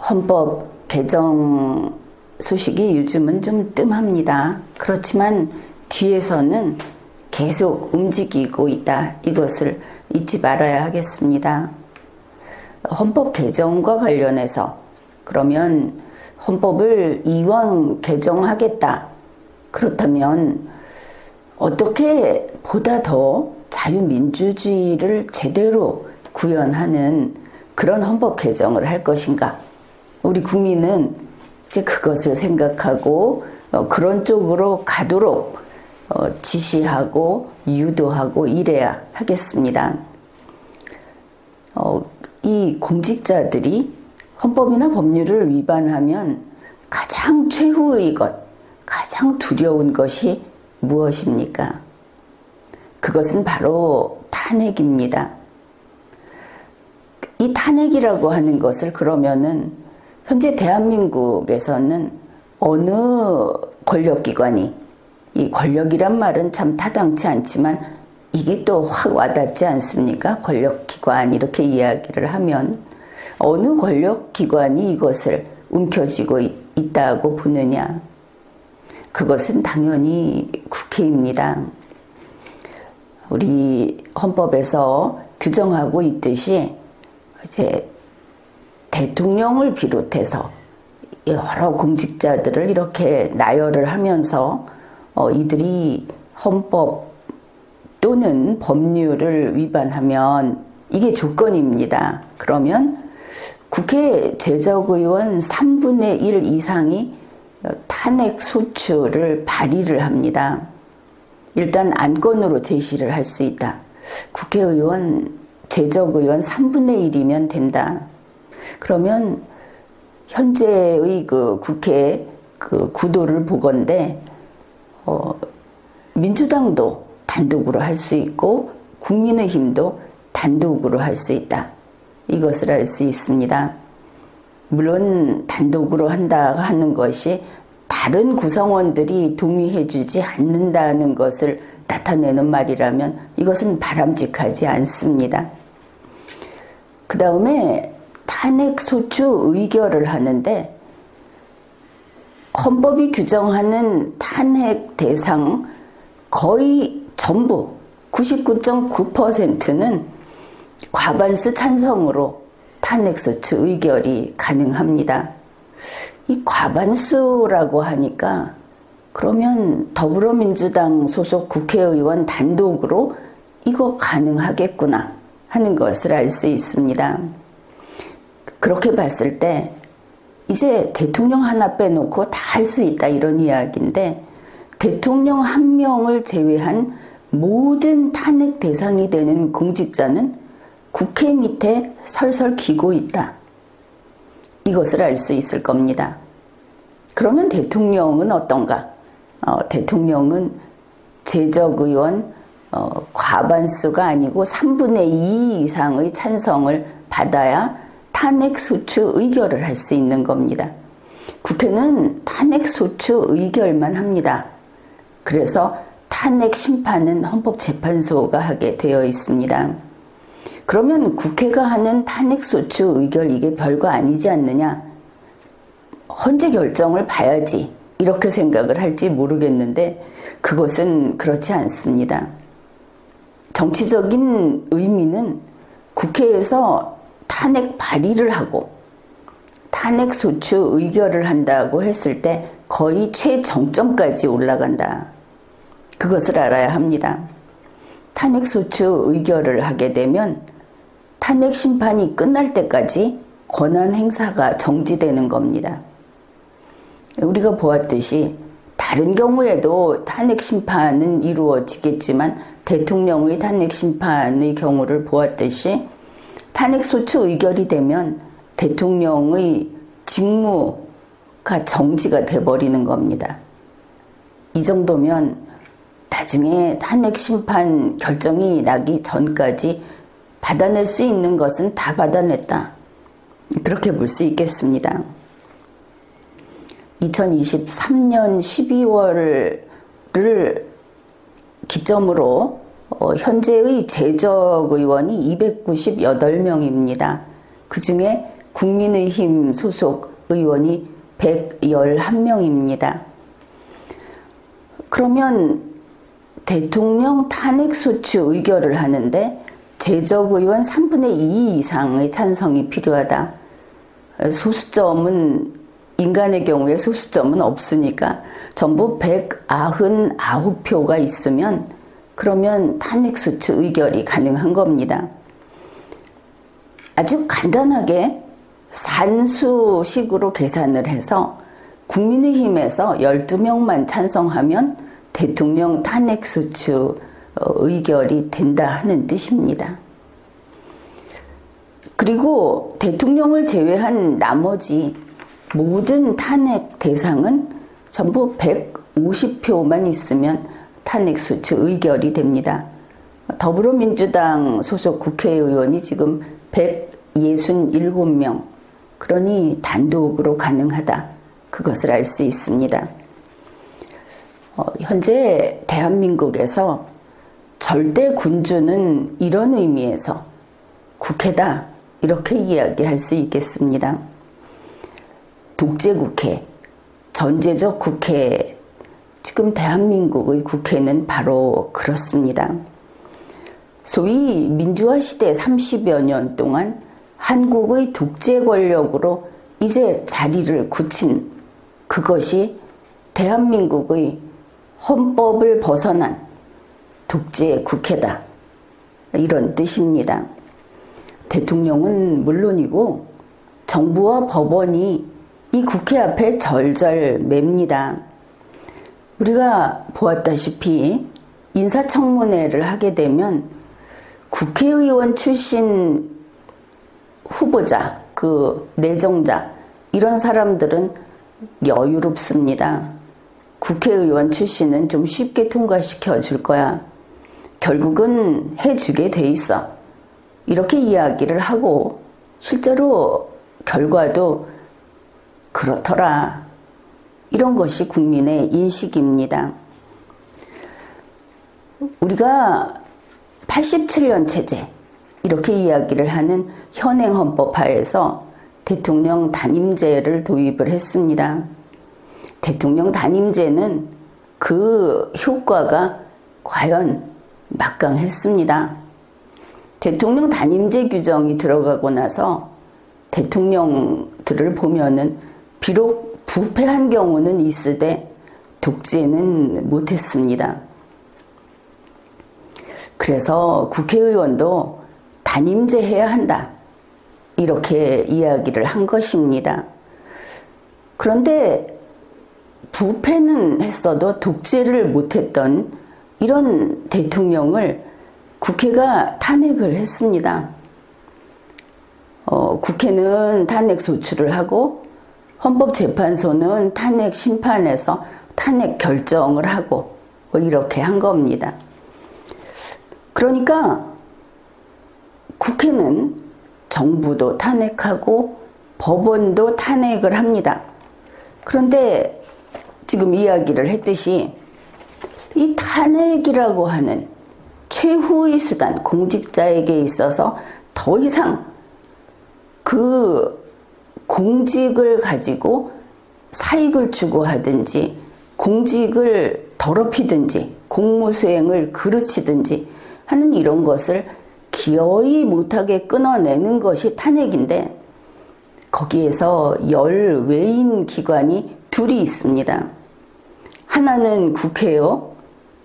헌법 개정 소식이 요즘은 좀 뜸합니다. 그렇지만 뒤에서는 계속 움직이고 있다. 이것을 잊지 말아야 하겠습니다. 헌법 개정과 관련해서 그러면 헌법을 이왕 개정하겠다. 그렇다면 어떻게 보다 더 자유민주주의를 제대로 구현하는 그런 헌법 개정을 할 것인가? 우리 국민은 이제 그것을 생각하고 그런 쪽으로 가도록 지시하고 유도하고 이래야 하겠습니다. 이 공직자들이 헌법이나 법률을 위반하면 가장 최후의 것, 가장 두려운 것이 무엇입니까? 그것은 바로 탄핵입니다. 이 탄핵이라고 하는 것을 그러면은 현재 대한민국에서는 어느 권력기관이, 이 권력이란 말은 참 타당치 않지만 이게 또 확 와닿지 않습니까? 권력기관 이렇게 이야기를 하면 어느 권력기관이 이것을 움켜쥐고 있다고 보느냐? 그것은 당연히 국회입니다. 우리 헌법에서 규정하고 있듯이 이제 대통령을 비롯해서 여러 공직자들을 이렇게 나열을 하면서 이들이 헌법 또는 법률을 위반하면 이게 조건입니다. 그러면 국회 제적의원 3분의 1 이상이 탄핵 소추를 발의를 합니다. 일단 안건으로 제시를 할 수 있다. 국회의원, 제적의원 3분의 1이면 된다. 그러면 현재의 그 국회 그 구도를 보건대 민주당도 단독으로 할 수 있고 국민의힘도 단독으로 할 수 있다. 이것을 알 수 있습니다. 물론 단독으로 한다 하는 것이 다른 구성원들이 동의해주지 않는다는 것을 나타내는 말이라면 이것은 바람직하지 않습니다. 그 다음에 탄핵소추 의결을 하는데 헌법이 규정하는 탄핵 대상 거의 전부 99.9%는 과반수 찬성으로 탄핵소추 의결이 가능합니다. 이 과반수라고 하니까 그러면 더불어민주당 소속 국회의원 단독으로 이거 가능하겠구나 하는 것을 알 수 있습니다. 그렇게 봤을 때 이제 대통령 하나 빼놓고 다 할 수 있다 이런 이야기인데 대통령 한 명을 제외한 모든 탄핵 대상이 되는 공직자는 국회 밑에 설설 기고 있다. 이것을 알 수 있을 겁니다. 그러면 대통령은 어떤가? 대통령은 제적의원 과반수가 아니고 3분의 2 이상의 찬성을 받아야 탄핵소추 의결을 할 수 있는 겁니다. 국회는 탄핵소추 의결만 합니다. 그래서 탄핵 심판은 헌법재판소가 하게 되어 있습니다. 그러면 국회가 하는 탄핵소추 의결 이게 별거 아니지 않느냐? 헌재 결정을 봐야지 이렇게 생각을 할지 모르겠는데 그것은 그렇지 않습니다. 정치적인 의미는 국회에서 탄핵 발의를 하고 탄핵소추 의결을 한다고 했을 때 거의 최정점까지 올라간다. 그것을 알아야 합니다. 탄핵소추 의결을 하게 되면 탄핵 심판이 끝날 때까지 권한 행사가 정지되는 겁니다. 우리가 보았듯이 다른 경우에도 탄핵 심판은 이루어지겠지만 대통령의 탄핵 심판의 경우를 보았듯이 탄핵소추 의결이 되면 대통령의 직무가 정지가 돼버리는 겁니다. 이 정도면 나중에 탄핵 심판 결정이 나기 전까지 받아낼 수 있는 것은 다 받아냈다. 그렇게 볼 수 있겠습니다. 2023년 12월을 기점으로 현재의 제적 의원이 298명입니다. 그 중에 국민의힘 소속 의원이 111명입니다. 그러면 대통령 탄핵소추 의결을 하는데 제적의원 3분의 2 이상의 찬성이 필요하다. 소수점은 인간의 경우에 소수점은 없으니까 전부 199표가 있으면 그러면 탄핵소추 의결이 가능한 겁니다. 아주 간단하게 산수식으로 계산을 해서 국민의힘에서 12명만 찬성하면 대통령 탄핵소추 의결이 된다 하는 뜻입니다. 그리고 대통령을 제외한 나머지 모든 탄핵 대상은 전부 150표만 있으면 탄핵소추 의결이 됩니다. 더불어민주당 소속 국회의원이 지금 167명, 그러니 단독으로 가능하다. 그것을 알 수 있습니다. 현재 대한민국에서 절대 군주는 이런 의미에서 국회다. 이렇게 이야기할 수 있겠습니다. 독재국회, 전제적 국회, 지금 대한민국의 국회는 바로 그렇습니다. 소위 민주화 시대 30여 년 동안 한국의 독재 권력으로 이제 자리를 굳힌 그것이 대한민국의 헌법을 벗어난 독재 국회다. 이런 뜻입니다. 대통령은 물론이고 정부와 법원이 이 국회 앞에 절절 맵니다. 우리가 보았다시피 인사청문회를 하게 되면 국회의원 출신 후보자, 내정자, 이런 사람들은 여유롭습니다. 국회의원 출신은 좀 쉽게 통과시켜 줄 거야. 결국은 해주게 돼 있어. 이렇게 이야기를 하고 실제로 결과도 그렇더라. 이런 것이 국민의 인식입니다. 우리가 87년 체제, 이렇게 이야기를 하는 현행헌법하에서 대통령 단임제를 도입을 했습니다. 대통령 단임제는 그 효과가 과연 막강했습니다. 대통령 단임제 규정이 들어가고 나서 대통령들을 보면은 비록 부패한 경우는 있으되 독재는 못했습니다. 그래서 국회의원도 단임제 해야 한다. 이렇게 이야기를 한 것입니다. 그런데 부패는 했어도 독재를 못했던 이런 대통령을 국회가 탄핵을 했습니다. 국회는 탄핵 소추를 하고 헌법재판소는 탄핵 심판에서 탄핵 결정을 하고 이렇게 한 겁니다. 그러니까 국회는 정부도 탄핵하고 법원도 탄핵을 합니다. 그런데 지금 이야기를 했듯이 이 탄핵이라고 하는 최후의 수단, 공직자에게 있어서 더 이상 그 공직을 가지고 사익을 추구하든지 공직을 더럽히든지 공무수행을 그르치든지 하는 이런 것을 기어이 못하게 끊어내는 것이 탄핵인데 거기에서 열외인 기관이 둘이 있습니다. 하나는 국회요,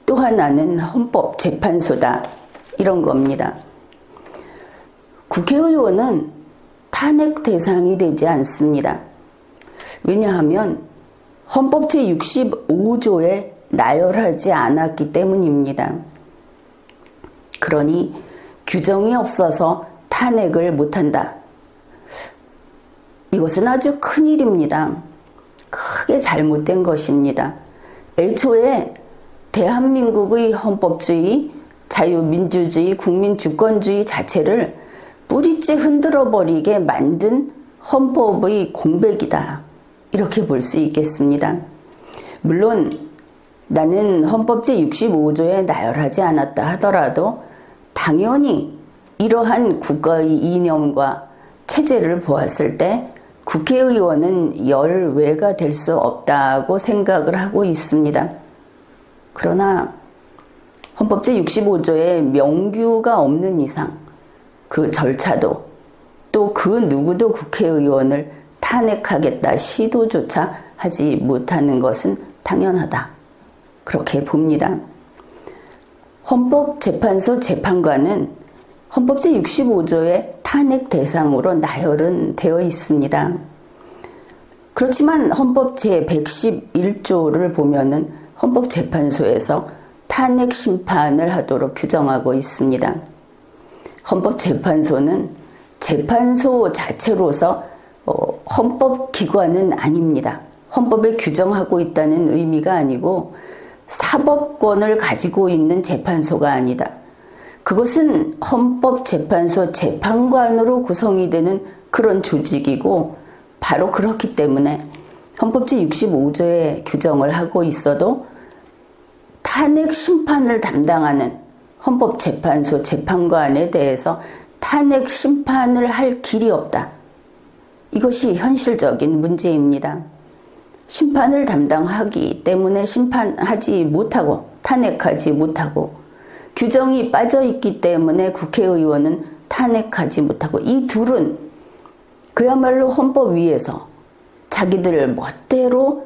또 하나는 헌법재판소다. 이런 겁니다. 국회의원은 탄핵 대상이 되지 않습니다. 왜냐하면 헌법 제65조에 나열하지 않았기 때문입니다. 그러니 규정이 없어서 탄핵을 못한다. 이것은 아주 큰일입니다. 크게 잘못된 것입니다. 애초에 대한민국의 헌법주의, 자유민주주의, 국민주권주의 자체를 뿌리째 흔들어버리게 만든 헌법의 공백이다. 이렇게 볼 수 있겠습니다. 물론 나는 헌법 제65조에 나열하지 않았다 하더라도 당연히 이러한 국가의 이념과 체제를 보았을 때 국회의원은 열외가 될 수 없다고 생각을 하고 있습니다. 그러나 헌법 제65조에 명규가 없는 이상 그 절차도 또 그 누구도 국회의원을 탄핵하겠다 시도조차 하지 못하는 것은 당연하다. 그렇게 봅니다. 헌법재판소 재판관은 헌법 제65조의 탄핵 대상으로 나열은 되어 있습니다. 그렇지만 헌법 제111조를 보면은 헌법재판소에서 탄핵 심판을 하도록 규정하고 있습니다. 헌법재판소는 재판소 자체로서 헌법기관은 아닙니다. 헌법에 규정하고 있다는 의미가 아니고 사법권을 가지고 있는 재판소가 아니다. 그것은 헌법재판소 재판관으로 구성이 되는 그런 조직이고 바로 그렇기 때문에 헌법 제65조에 규정을 하고 있어도 탄핵 심판을 담당하는 헌법재판소 재판관에 대해서 탄핵 심판을 할 길이 없다. 이것이 현실적인 문제입니다. 심판을 담당하기 때문에 심판하지 못하고 탄핵하지 못하고 규정이 빠져 있기 때문에 국회의원은 탄핵하지 못하고 이 둘은 그야말로 헌법 위에서 자기들 멋대로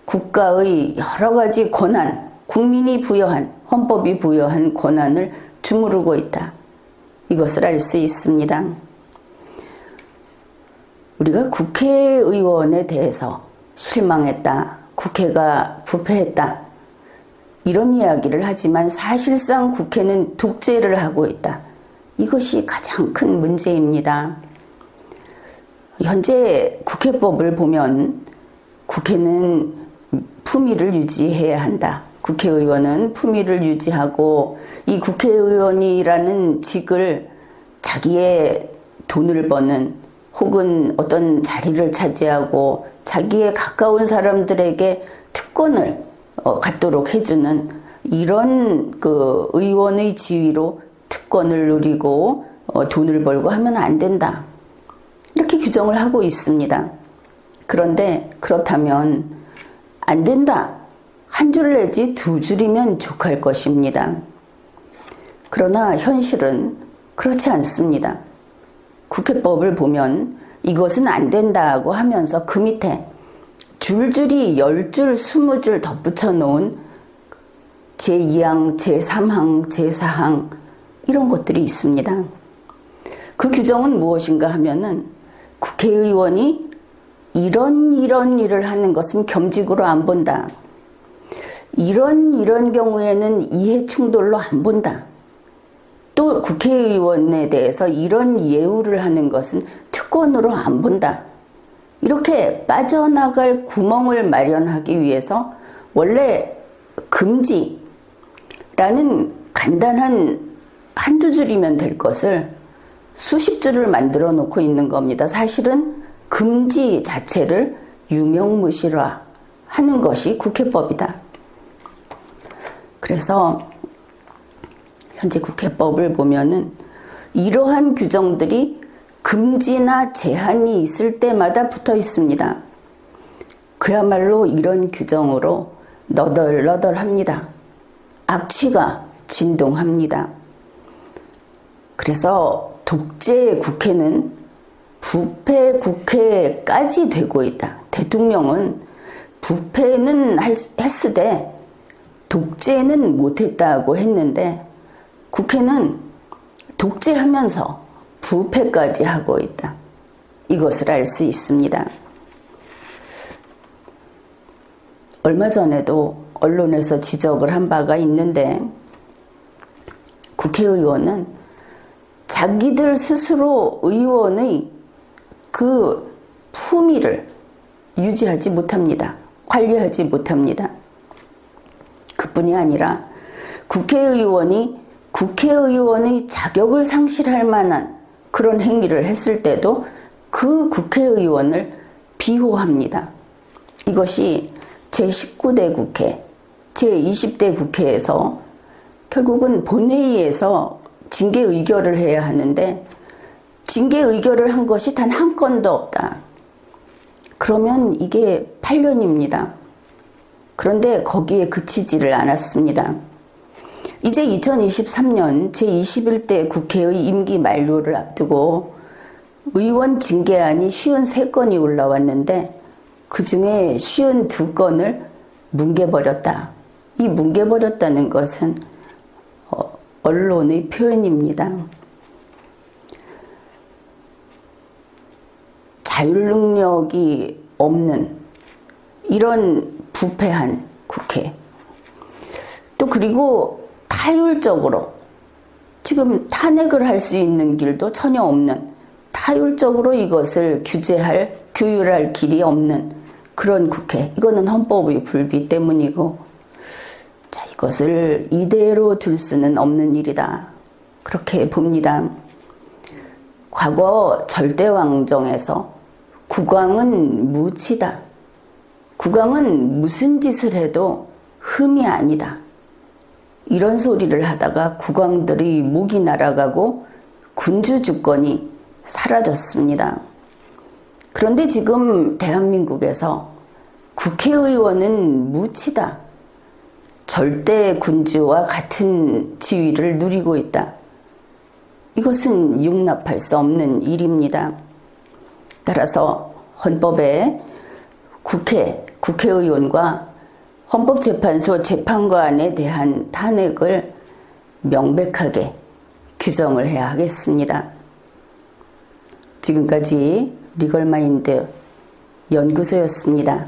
국가의 여러 가지 권한, 국민이 부여한, 헌법이 부여한 권한을 주무르고 있다. 이것을 알 수 있습니다. 우리가 국회의원에 대해서 실망했다. 국회가 부패했다. 이런 이야기를 하지만 사실상 국회는 독재를 하고 있다. 이것이 가장 큰 문제입니다. 현재 국회법을 보면 국회는 품위를 유지해야 한다. 국회의원은 품위를 유지하고 이 국회의원이라는 직을 자기의 돈을 버는 혹은 어떤 자리를 차지하고 자기의 가까운 사람들에게 특권을 갖도록 해주는 이런 그 의원의 지위로 특권을 누리고 돈을 벌고 하면 안 된다. 이렇게 규정을 하고 있습니다. 그런데 그렇다면 안 된다. 한 줄 내지 두 줄이면 족할 것입니다. 그러나 현실은 그렇지 않습니다. 국회법을 보면 이것은 안 된다고 하면서 그 밑에 줄줄이 10줄, 20줄 덧붙여 놓은 제2항, 제3항, 제4항 이런 것들이 있습니다. 그 규정은 무엇인가 하면은 국회의원이 이런 일을 하는 것은 겸직으로 안 본다. 이런 경우에는 이해충돌로 안 본다. 또 국회의원에 대해서 이런 예우를 하는 것은 특권으로 안 본다. 이렇게 빠져나갈 구멍을 마련하기 위해서 원래 금지라는 간단한 한두 줄이면 될 것을 수십 줄을 만들어 놓고 있는 겁니다. 사실은 금지 자체를 유명무실화하는 것이 국회법이다. 그래서 현재 국회법을 보면은 이러한 규정들이 금지나 제한이 있을 때마다 붙어 있습니다. 그야말로 이런 규정으로 너덜너덜합니다. 악취가 진동합니다. 그래서 독재 국회는 부패 국회까지 되고 있다. 대통령은 부패는 했으되 독재는 못했다고 했는데 국회는 독재하면서 부패까지 하고 있다. 이것을 알 수 있습니다. 얼마 전에도 언론에서 지적을 한 바가 있는데 국회의원은 자기들 스스로 의원의 그 품위를 유지하지 못합니다. 관리하지 못합니다. 그뿐이 아니라 국회의원이 국회의원의 자격을 상실할 만한 그런 행위를 했을 때도 그 국회의원을 비호합니다. 이것이 제19대 국회, 제20대 국회에서 결국은 본회의에서 징계 의결을 해야 하는데 징계 의결을 한 것이 단 한 건도 없다. 그러면 이게 8년입니다. 그런데 거기에 그치지를 않았습니다. 이제 2023년 제21대 국회의 임기 만료를 앞두고 의원 징계안이 53건이 올라왔는데 그중에 52건을 뭉개버렸다. 이 뭉개버렸다는 것은 언론의 표현입니다. 자율 능력이 없는 이런 부패한 국회. 또 그리고 타율적으로 지금 탄핵을 할 수 있는 길도 전혀 없는, 타율적으로 이것을 규율할 길이 없는 그런 국회. 이거는 헌법의 불비 때문이고, 자, 이것을 이대로 둘 수는 없는 일이다. 그렇게 봅니다. 과거 절대왕정에서 국왕은 무치다. 국왕은 무슨 짓을 해도 흠이 아니다. 이런 소리를 하다가 국왕들의 목이 날아가고 군주 주권이 사라졌습니다. 그런데 지금 대한민국에서 국회의원은 무치다. 절대 군주와 같은 지위를 누리고 있다. 이것은 용납할 수 없는 일입니다. 따라서 헌법에 국회의원과 헌법재판소 재판관에 대한 탄핵을 명백하게 규정을 해야 하겠습니다. 지금까지 리걸마인드 연구소였습니다.